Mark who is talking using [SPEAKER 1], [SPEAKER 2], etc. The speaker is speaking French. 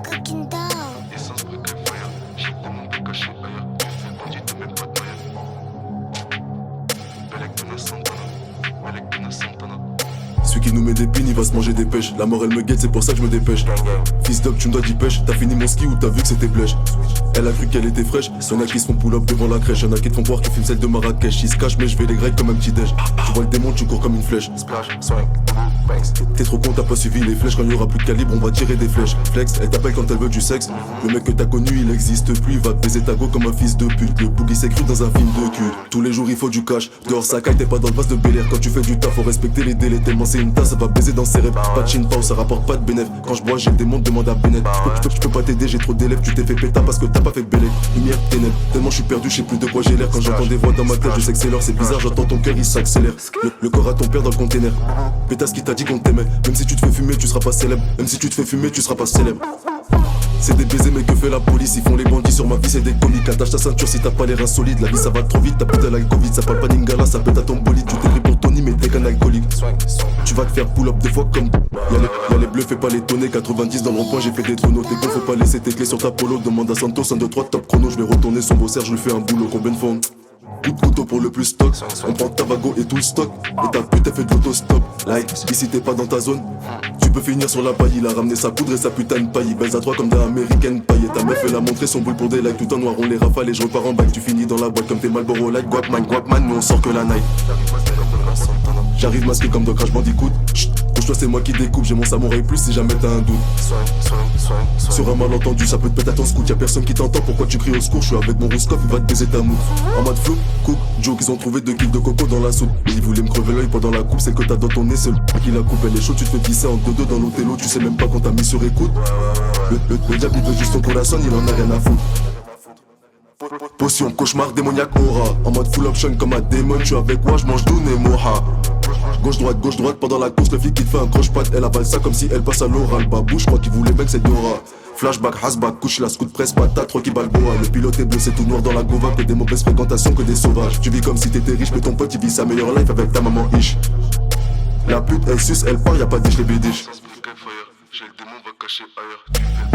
[SPEAKER 1] fucking dope.
[SPEAKER 2] Essence, brick et fire. Shit de mon bec caché ailleurs. Les bandits te même pas de moyens. Belek de la Santana. Belek de la Santana.
[SPEAKER 3] Celui qui nous met des pines, il va se manger des pêches. La mort elle me guette, c'est pour ça que je me dépêche. Fils d'up, tu me dois d'y pêche. T'as fini mon ski ou t'as vu que c'était blèche. Elle a cru qu'elle était fraîche. Y'en a qui se font pull up devant la crèche. Y'en a qui te font croire qu'ils filment celle de Marrakech. Ils se cachent mais je vais les grecs comme un petit déj. Tu vois le démon, tu cours comme une flèche.
[SPEAKER 2] Splash, swing, bangs.
[SPEAKER 3] T'es trop con, t'as pas suivi les flèches. Quand il y aura plus de calibre, on va tirer des flèches. Flex, elle t'appelle quand elle veut du sexe. Le mec que t'as connu, il existe plus. Il va te baiser ta go comme un fils de pute. Le boogie s'est cru dans un film de cul. Tous les jours il faut du cash. Dehors ça caille, t'es pas dans le vase de Bel Air. Quand tu fais du taf, faut respecter les délais. Tellement c'est une tasse, ça va baiser dans ses rêves. Pas de chin pao, ça rapporte pas de bénéf. Quand je bois, j'ai le démon, demande à Bennett. Je peux pas t'aider, j'ai trop d'élèves. Tu t'es fait péta parce que t'as pas fait Bélec. Lumière, ténèbres. Tellement je suis perdu, je sais plus de quoi j'ai l'air. Quand j'entends des voix dans ma tête, je sais que c'est l'heure. C'est bizarre, j'entends ton cœur, il s'accélère. Le corps à ton père dans le container. Pétasse qui t'a dit qu'on t'aimait. Même si tu te fais fumer, tu seras pas célèbre. Même si tu te fais fumer, tu seras pas célèbre. C'est des baisers mais que fait la police. Ils font les bandits sur ma vie, c'est des comiques. Attache ta ceinture si t'as pas les reins solides. La vie ça va trop vite, ta putain la Covid. Ça parle pas d'Ingala, ça pète à ton bolide. Tu t'es pris pour Tony mais t'es qu'un alcoolique. Tu vas te faire pull up des fois comme Y'a les bleus, fais pas les tonner. 90 dans le rond-point, j'ai fait des tonneaux. T'es con, faut pas laisser tes clés sur ta polo. Demande à Santos, 1, 2, 3, top chrono. Je vais retourner son beau serre, je lui fais un boulot. Combien de fois coup de couteau pour le plus stock. On prend ta vago et tout le stock. Et ta pute elle fait de l'autostop. Like, ici t'es pas dans ta zone. Tu peux finir sur la paille. Il a ramené sa poudre et sa putain de paille. Il baise à trois comme des américaines paille. Et ta meuf elle a montré son boule pour des likes. Tout en noir on les rafale et je repars en bac. Tu finis dans la boîte comme tes Marlboro Light. Guapman, nous on sort que la night. J'arrive masqué comme dans Crash Bandicoot. Couche-toi c'est moi qui découpe. J'ai mon samouraï plus si jamais t'as un doute. Sur un malentendu ça peut te péter à ton scout. Y'a personne qui t'entend, pourquoi tu cries au secours? Je suis avec mon Rouskov, il va te baiser ta mouche. En mode flou, coupe, Joe qu'ils ont trouvé 2 kills de coco dans la soupe. Ils voulaient me crever l'œil pendant la coupe. C'est que t'as dans ton nez, c'est le qui la coupe. Elle est chaude, tu te fais pisser en 2-2 dans l'hôtello. Tu sais même pas qu'on t'a mis sur écoute. Le diable il veut juste ton corazon, il en a rien à foutre. Potion, cauchemar, démoniaque, aura. En mode full option comme un démon. Je suis avec moi, je mange Doune et Moha. Gauche droite pendant la course, le flic qui te fait un croche-patte. Elle avale ça comme si elle passe à l'oral. Babou, je crois qu'il voulait bien que c'est Dora. Flashback, hasback, couche la scout presse, patate, Rocky Balboa. Le pilote est bleu, c'est tout noir dans la gova. Que des mauvaises fréquentations, que des sauvages. Tu vis comme si t'étais riche, mais ton pote il vit sa meilleure life avec ta maman ish. La pute elle suce, elle part, y'a pas de je les bédiche.
[SPEAKER 2] J'ai le démon va cacher ailleurs.